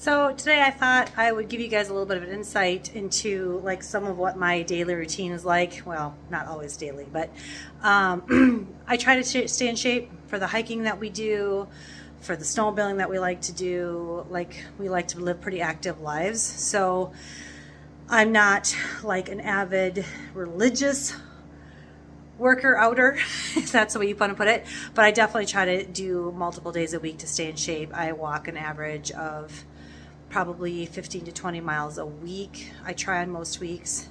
So today I thought I would give you guys a little bit of an insight into like some of what my daily routine is like. Well, not always daily, but I try to stay in shape for the hiking that we do, for the snowmobiling that we like to do. Like we like to live pretty active lives. So I'm not like an avid religious worker outer, if that's the way you want to put it, but I definitely try to do multiple days a week to stay in shape. I walk an average of probably 15 to 20 miles a week. I try on most weeks,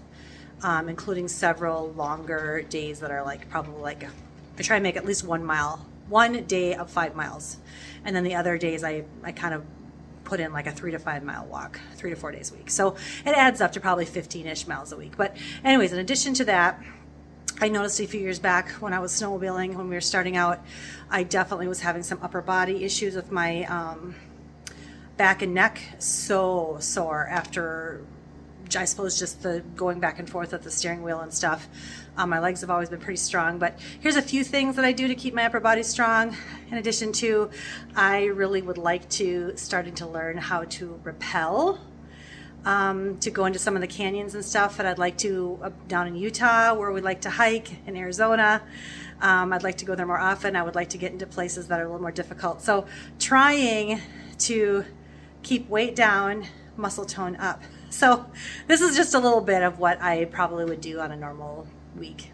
including several longer days that are like probably like I try and make at least 1 mile, one day of 5 miles. And then the other days I kind of put in like a 3 to 5 mile walk, 3 to 4 days a week. So it adds up to probably 15-ish miles a week. But anyways, in addition to that, I noticed a few years back when I was snowmobiling, when we were starting out, I definitely was having some upper body issues with my back and neck. So sore after, I suppose, just the going back and forth of the steering wheel and stuff. My legs have always been pretty strong, but here's a few things that I do to keep my upper body strong. In addition to, I really would like to starting to learn how to rappel. To go into some of the canyons and stuff, and I'd like to down in Utah where we like to hike, in Arizona. I'd like to go there more often. I would like to get into places that are a little more difficult. So trying to keep weight down, muscle tone up. So this is just a little bit of what I probably would do on a normal week.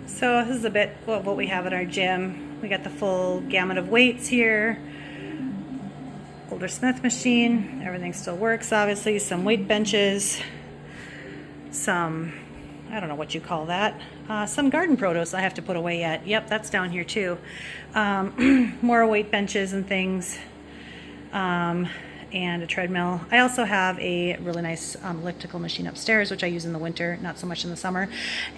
So this is a bit what we have at our gym. We got the full gamut of weights here. Older Smith machine, everything still works obviously. Some weight benches, some, I don't know what you call that, some garden produce I have to put away yet. Yep, that's down here too. More weight benches and things, and a treadmill. I also have a really nice elliptical machine upstairs, which I use in the winter, not so much in the summer,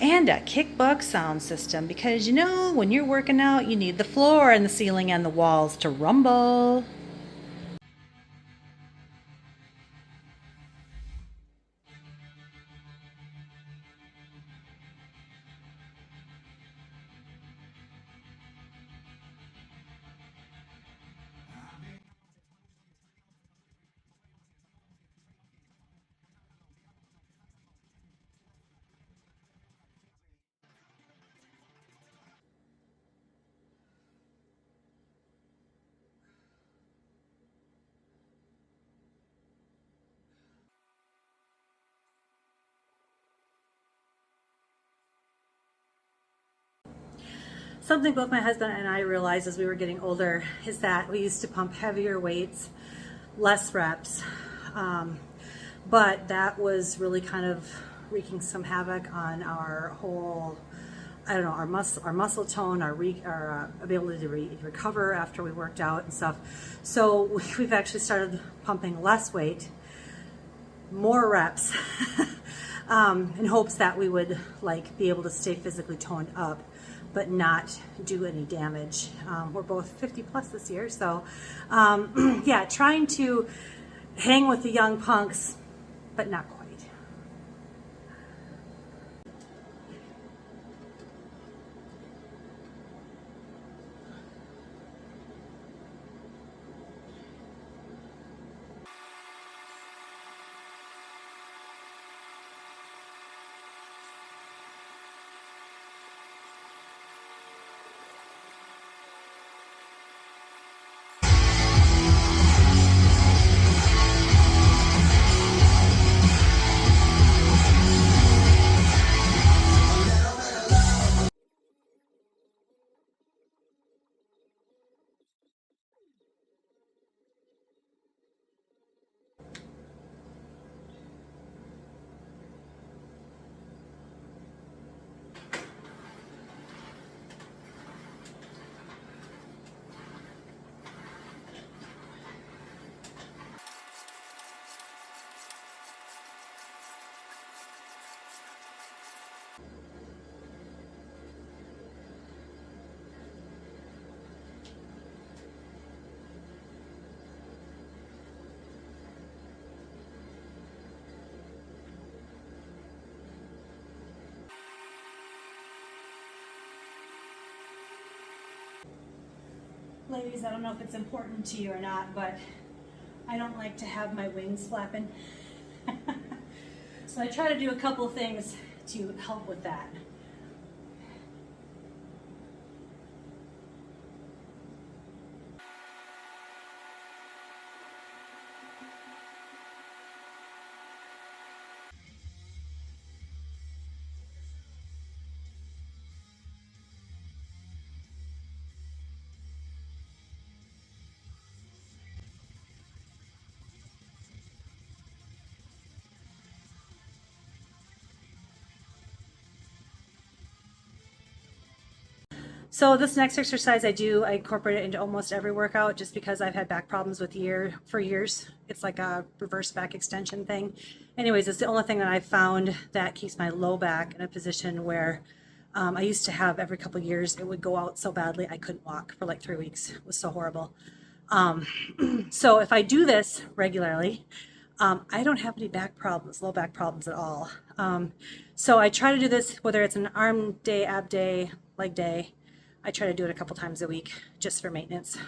and a Kickbuck sound system, because you know, when you're working out, you need the floor and the ceiling and the walls to rumble. Something both my husband and I realized as we were getting older is that we used to pump heavier weights, less reps, but that was really kind of wreaking some havoc on our whole, I don't know, our muscle tone, our ability to recover after we worked out and stuff. So we've actually started pumping less weight, more reps, in hopes that we would like be able to stay physically toned up but not do any damage. We're both 50 plus this year, so yeah, trying to hang with the young punks, but not quite. Ladies, I don't know if it's important to you or not, but I don't like to have my wings flapping. So I try to do a couple of things to help with that. So this next exercise I incorporate it into almost every workout just because I've had back problems for years. It's like a reverse back extension thing. Anyways, it's the only thing that I've found that keeps my low back in a position where I used to have every couple of years, it would go out so badly I couldn't walk for like 3 weeks. It was so horrible. So if I do this regularly, I don't have any back problems, low back problems at all. So I try to do this, whether it's an arm day, ab day, leg day. I try to do it a couple times a week just for maintenance.